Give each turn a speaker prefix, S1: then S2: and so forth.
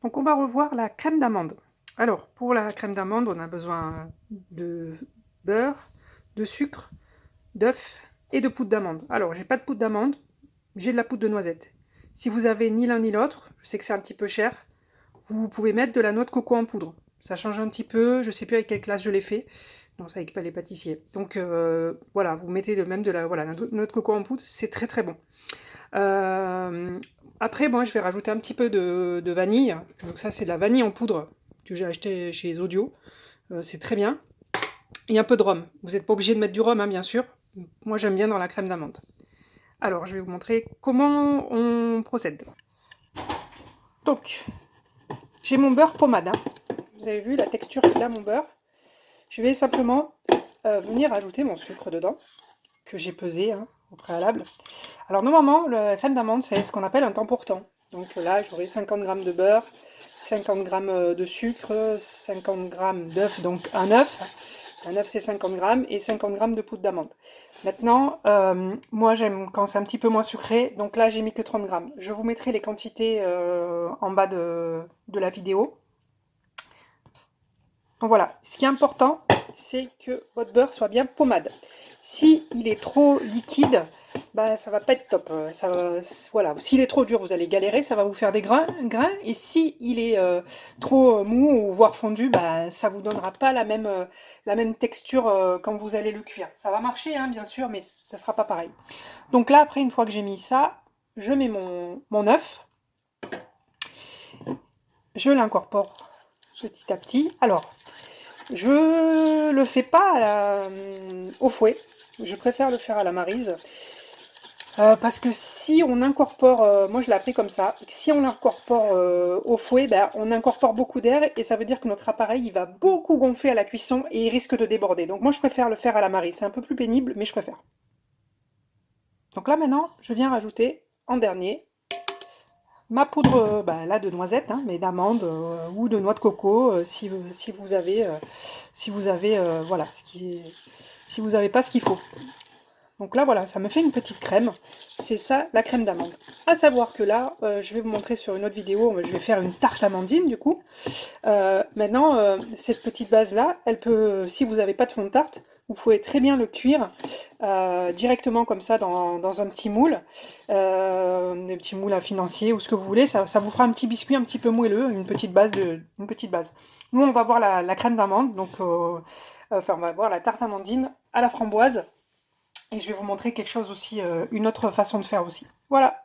S1: Donc on va revoir la crème d'amande. Alors pour la crème d'amande, on a besoin de beurre, de sucre, d'œufs et de poudre d'amande. Alors j'ai pas de poudre d'amande, j'ai de la poudre de noisette. Si vous avez ni l'un ni l'autre, je sais que c'est un petit peu cher, vous pouvez mettre de la noix de coco en poudre. Ça change un petit peu, je sais plus avec quelle classe je l'ai fait. Non, c'est avec les pâtissiers. Donc voilà, vous mettez même de la, voilà, la noix de coco en poudre, c'est très très bon. Euh, Après, moi, je vais rajouter un petit peu de vanille. Donc ça, c'est de la vanille en poudre que j'ai acheté chez Audio. C'est très bien. Et un peu de rhum. Vous n'êtes pas obligé de mettre du rhum, hein, bien sûr. Moi, j'aime bien dans la crème d'amande. Alors, je vais vous montrer comment on procède. Donc, j'ai mon beurre pommade, hein. Vous avez vu la texture qu'il a, mon beurre. Je vais simplement venir ajouter mon sucre dedans, que j'ai pesé, hein, au préalable. Alors normalement, la crème d'amande, c'est ce qu'on appelle un temps pour temps. Donc là, j'aurai 50 g de beurre, 50 g de sucre, 50 g d'œuf, donc un œuf. Un œuf, c'est 50 g, et 50 g de poudre d'amande. Maintenant, moi, j'aime quand c'est un petit peu moins sucré, donc là, j'ai mis que 30 g. Je vous mettrai les quantités en bas de la vidéo. Donc voilà, ce qui est important, c'est que votre beurre soit bien pommade. Si il est trop liquide, bah, ça va pas être top. Voilà. S'il est trop dur, vous allez galérer, ça va vous faire des grains. Et si il est trop mou ou voire fondu, bah, ça vous donnera pas la même texture quand vous allez le cuire. Ça va marcher, hein, bien sûr, mais ça sera pas pareil. Donc là, après, une fois que j'ai mis ça, je mets mon œuf, je l'incorpore petit à petit. Alors, je le fais pas au fouet, je préfère le faire à la maryse. Parce que si on incorpore, moi je l'ai appris comme ça, si on l'incorpore au fouet, ben, on incorpore beaucoup d'air et ça veut dire que notre appareil il va beaucoup gonfler à la cuisson et il risque de déborder. Donc moi je préfère le faire à la maryse, c'est un peu plus pénible mais je préfère. Donc là maintenant je viens rajouter en dernier ma poudre ben, là de noisette, hein, mais d'amande ou de noix de coco si vous avez, voilà, si vous n'avez pas ce qu'il faut. Donc là, voilà, ça me fait une petite crème. C'est ça, la crème d'amande. À savoir que là, je vais vous montrer sur une autre vidéo, je vais faire une tarte amandine du coup. Maintenant, cette petite base-là, elle peut, si vous n'avez pas de fond de tarte, vous pouvez très bien le cuire directement comme ça dans un petit moule, un petit moule à financier ou ce que vous voulez. Ça vous fera un petit biscuit un petit peu moelleux, une petite base. Nous, on va voir la crème d'amande, donc enfin, on va voir la tarte amandine à la framboise. Et je vais vous montrer quelque chose aussi, une autre façon de faire aussi. Voilà.